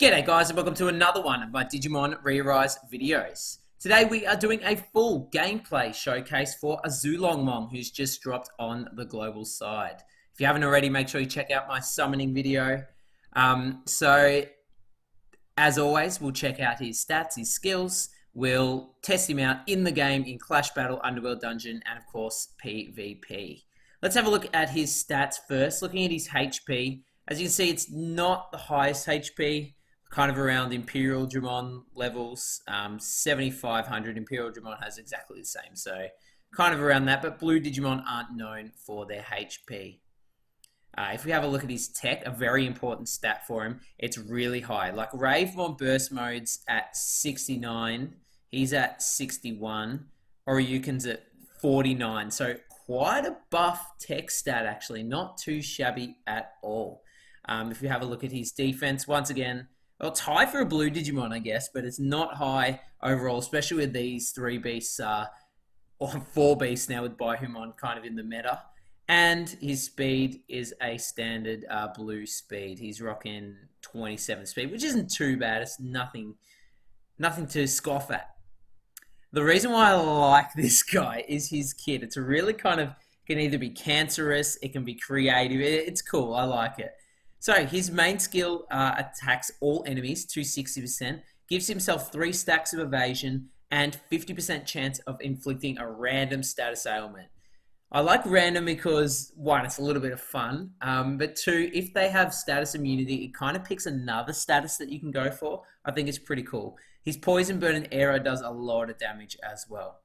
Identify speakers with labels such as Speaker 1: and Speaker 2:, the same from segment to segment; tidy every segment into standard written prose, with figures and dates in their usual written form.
Speaker 1: G'day guys and welcome to another one of my Digimon ReArise videos. Today we are doing a full gameplay showcase for AZULONGMON, who's just dropped on the global side. If you haven't already, make sure you check out my summoning video. So as always, we'll check out his stats, his skills. We'll test him out in the game in Clash Battle, Underworld Dungeon, and of course PvP. Let's have a look at his stats first. Looking at his HP, as you can see, it's not the highest HP. Kind of around Imperial Dramon levels, 7,500. Imperial Dramon has exactly the same, so kind of around that, but Blue Digimon aren't known for their HP. If we have a look at his tech, a very important stat for him, it's really high. Like Ravemon Burst Mode's at 69, he's at 61, Oryuken's at 49, so quite a buff tech stat actually, not too shabby at all. If we have a look at his defense, once again, well, it's high for a blue Digimon, I guess, but it's not high overall, especially with these 3 beasts, or 4 beasts now with Baihumon kind of in the meta. And his speed is a standard blue speed. He's rocking 27 speed, which isn't too bad. It's nothing to scoff at. The reason why I like this guy is his kit. It's a really kind of, can either be cancerous, it can be creative. It's cool, I like it. So his main skill attacks all enemies to 60%, gives himself 3 stacks of evasion, and 50% chance of inflicting a random status ailment. I like random because, 1, it's a little bit of fun, but 2, if they have status immunity, it kind of picks another status that you can go for. I think it's pretty cool. His Poison Burn and Arrow does a lot of damage as well.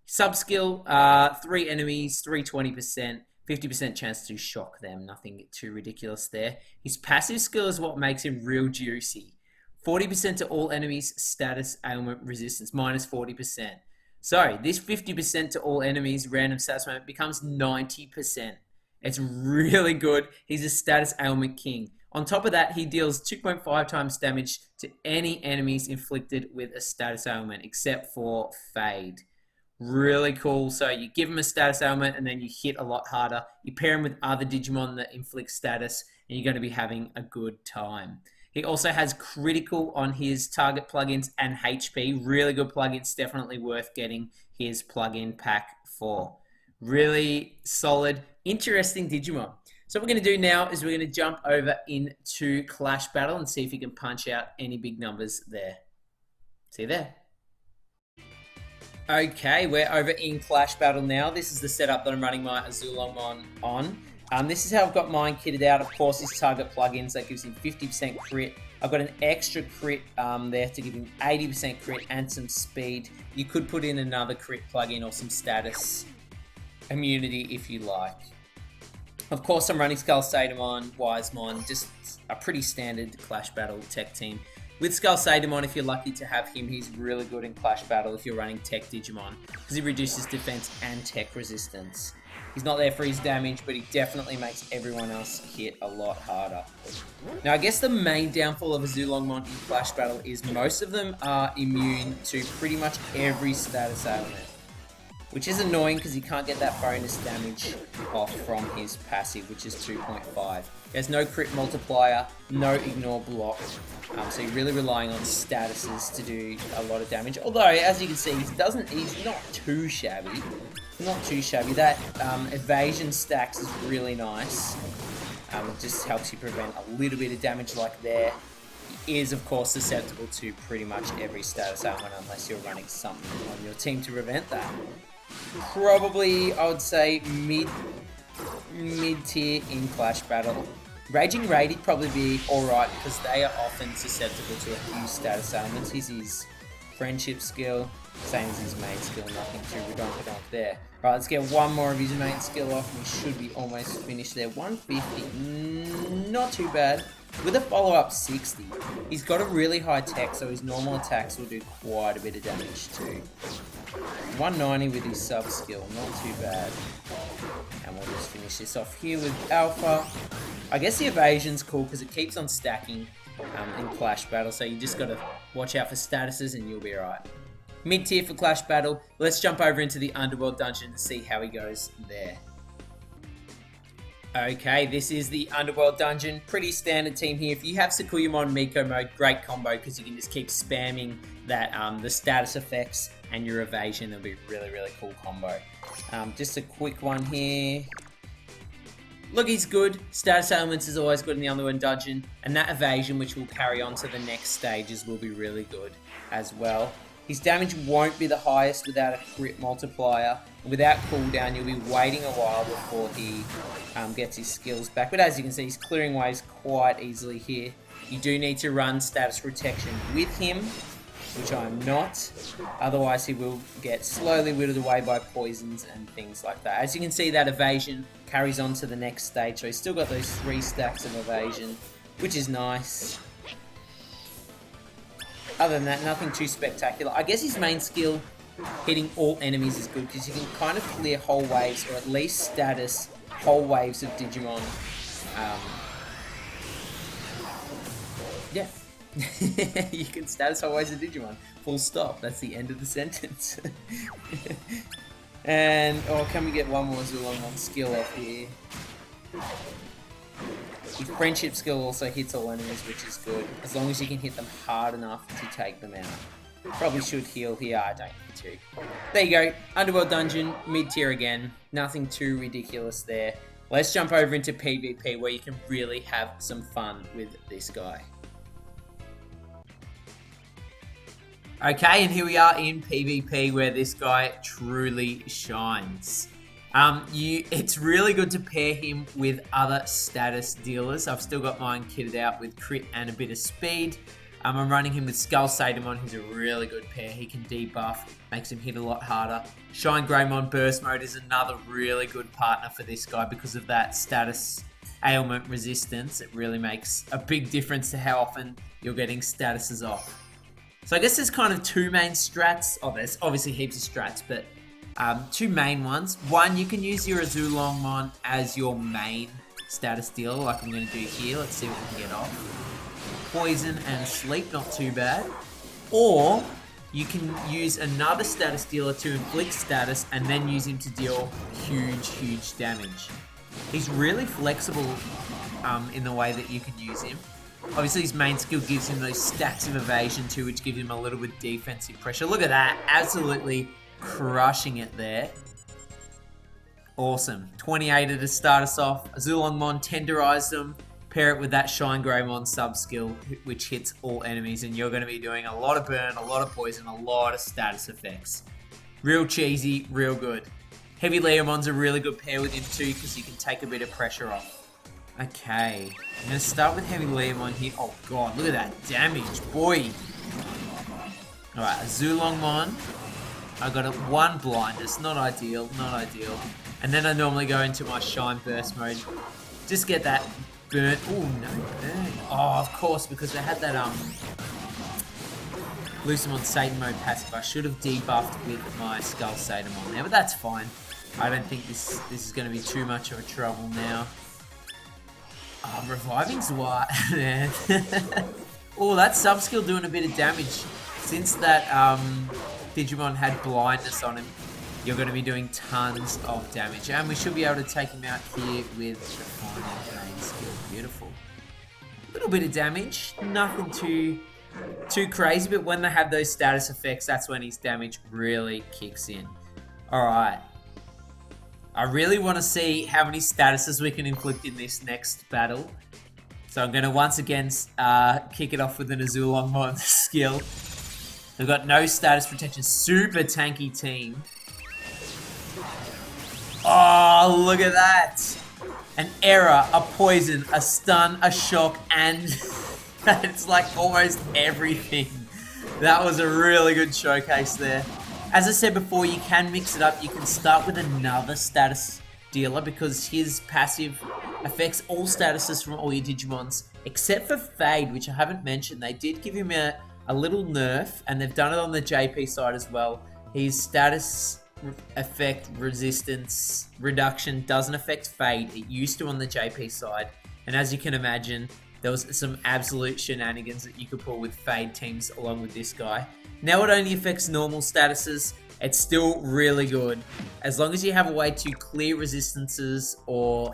Speaker 1: Sub-skill, 3 enemies, 320%. 50% chance to shock them, nothing too ridiculous there. His passive skill is what makes him real juicy. 40% to all enemies, status ailment resistance, minus 40%. So this 50% to all enemies, random status ailment becomes 90%. It's really good. He's a status ailment king. On top of that, he deals 2.5 times damage to any enemies inflicted with a status ailment, except for Fade. Really cool. So you give him a status ailment and then you hit a lot harder. You pair him with other Digimon that inflict status and you're going to be having a good time. He also has critical on his target plugins and HP. Really good plugins. Definitely worth getting his plugin pack for. Really solid, interesting Digimon. So what we're going to do now is we're going to jump over into Clash Battle and see if you can punch out any big numbers there. See you there. Okay, we're over in Clash Battle now. This is the setup that I'm running my AZULONGMON on. This is how I've got mine kitted out. Of course, his target plugins, that gives him 50% crit. I've got an extra crit there to give him 80% crit and some speed. You could put in another crit plugin or some status immunity if you like. Of course, I'm running Skullsadamon, Wisemon, just a pretty standard Clash Battle tech team. With Skullsadamon, if you're lucky to have him, he's really good in Clash Battle if you're running Tech Digimon, because he reduces defense and tech resistance. He's not there for his damage, but he definitely makes everyone else hit a lot harder. Now, I guess the main downfall of AZULONGMON in Clash Battle is most of them are immune to pretty much every status ailment, which is annoying because he can't get that bonus damage off from his passive, which is 2.5. There's no crit multiplier, no ignore block, so you're really relying on statuses to do a lot of damage. Although, as you can see, he's not too shabby. Not too shabby. That evasion stacks is really nice. It just helps you prevent a little bit of damage like there. He is, of course, susceptible to pretty much every status ailment unless you're running something on your team to prevent that. Probably, I would say, mid-tier in Clash Battle. Raging Raid'd probably be alright because they are often susceptible to a few status ailments. Here's his friendship skill, same as his main skill, nothing too redundant there. Right, let's get one more of his main skill off and we should be almost finished there. 150, not too bad. With a follow-up 60, he's got a really high tech, so his normal attacks will do quite a bit of damage too. 190 with his sub-skill, not too bad. And we'll just finish this off here with Alpha. I guess the evasion's cool because it keeps on stacking in Clash Battle, so you just got to watch out for statuses and you'll be alright. Mid-tier for Clash Battle. Let's jump over into the Underworld Dungeon and see how he goes there. Okay, this is the Underworld Dungeon. Pretty standard team here. If you have Sakuyamon Miko mode, great combo because you can just keep spamming that the status effects and your evasion. It'll be a really, really cool combo. Just a quick one here. Look, he's good. Status elements is always good in the Underworld Dungeon. And that evasion, which will carry on to the next stages, will be really good as well. His damage won't be the highest without a crit multiplier. Without cooldown, you'll be waiting a while before he gets his skills back. But as you can see, he's clearing waves quite easily here. You do need to run status protection with him, which I'm not. Otherwise, he will get slowly whittled away by poisons and things like that. As you can see, that evasion carries on to the next stage. So he's still got those 3 stacks of evasion, which is nice. Other than that, nothing too spectacular. I guess his main skill, hitting all enemies, is good because you can kind of clear whole waves, or at least status whole waves of Digimon. Yeah. You can status whole waves of Digimon. Full stop. That's the end of the sentence. And, oh, can we get one more AZULONGMON skill off here? His friendship skill also hits all enemies, which is good, as long as you can hit them hard enough to take them out. Probably should heal here, I don't need to. There you go, Underworld Dungeon, mid-tier again, nothing too ridiculous there. Let's jump over into PvP where you can really have some fun with this guy. Okay, and here we are in PvP where this guy truly shines. It's really good to pair him with other status dealers. I've still got mine kitted out with crit and a bit of speed. I'm running him with Skull Sadamon, who's a really good pair. He can debuff, makes him hit a lot harder. Shine Greymon Burst Mode is another really good partner for this guy because of that status ailment resistance. It really makes a big difference to how often you're getting statuses off. So I guess there's kind of 2 main strats. Oh, there's obviously heaps of strats, but 2 main ones. One, you can use your AZULONGMON as your main status dealer, like I'm going to do here. Let's see what we can get off. Poison and sleep, not too bad. Or you can use another status dealer to inflict status and then use him to deal huge damage. He's really flexible in the way that you can use him. Obviously, his main skill gives him those stacks of evasion too, which give him a little bit of defensive pressure. Look at that, absolutely crushing it there. Awesome. 28 to start us off. AZULONGMON, tenderize them. Pair it with that Shine Greymon sub-skill, which hits all enemies, and you're going to be doing a lot of burn, a lot of poison, a lot of status effects. Real cheesy, real good. Heavy Leomon's a really good pair with him too, because you can take a bit of pressure off. Okay, I'm going to start with Heavy Leomon here. Oh god, look at that damage, boy. Alright, AZULONGMON. I got 1 blindness, not ideal. And then I normally go into my Shine Burst mode. Just get that burn. Oh, no burn. Oh, of course, because they had that Lucemon Satan mode passive. I should have debuffed with my Skull Sadamon there, but that's fine. I don't think this is going to be too much of a trouble now. Oh, reviving's what, man. Oh, that sub-skill doing a bit of damage. Since that Digimon had blindness on him, you're going to be doing tons of damage. And we should be able to take him out here with the final main skill. Beautiful. A little bit of damage. Nothing too crazy, but when they have those status effects, that's when his damage really kicks in. Alright. I really want to see how many statuses we can inflict in this next battle. So I'm going to once again kick it off with an AZULONGMON skill. They've got no status protection. Super tanky team. Oh, look at that. An error, a poison, a stun, a shock, and it's like almost everything. That was a really good showcase there. As I said before, you can mix it up. You can start with another status dealer because his passive affects all statuses from all your Digimons, except for Fade, which I haven't mentioned. They did give him a little nerf, and they've done it on the JP side as well. His status effect resistance reduction doesn't affect Fade. It used to on the JP side, and as you can imagine, there was some absolute shenanigans that you could pull with Fade teams along with this guy. Now it only affects normal statuses, it's still really good. As long as you have a way to clear resistances or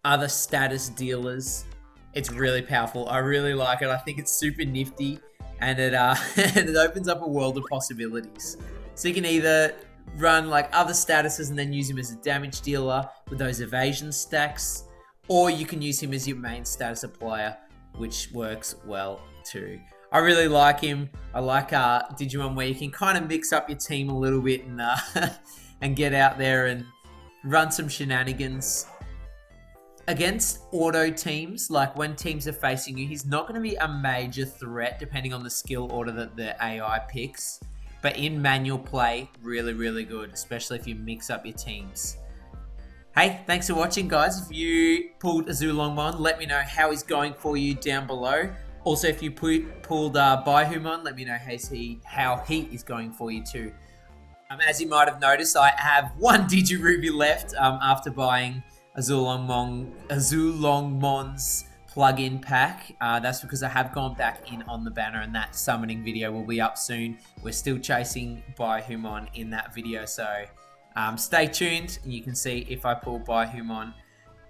Speaker 1: other status dealers, it's really powerful. I really like it. I think it's super nifty, and it and it opens up a world of possibilities. So you can either run like other statuses and then use him as a damage dealer with those evasion stacks, or you can use him as your main status applier, which works well too. I really like him. I like Digimon where you can kind of mix up your team a little bit and and get out there and run some shenanigans. Against auto teams, like when teams are facing you, he's not going to be a major threat depending on the skill order that the AI picks. But in manual play, really, really good, especially if you mix up your teams. Hey, thanks for watching, guys. If you pulled AZULONGMON, let me know how he's going for you down below. Also, if you pulled BaiHumon, let me know how he is going for you too. As you might have noticed, I have one Digiruby left after buying AZULONGMON's plug-in pack. That's because I have gone back in on the banner, and that summoning video will be up soon. We're still chasing BaiHumon in that video, so stay tuned and you can see if I pull BaiHumon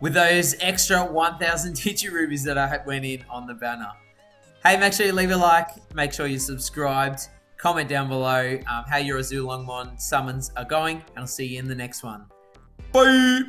Speaker 1: with those extra 1,000 Digirubies that I went in on the banner. Hey, make sure you leave a like, make sure you're subscribed, comment down below how your AZULONGMON summons are going, and I'll see you in the next one. Bye!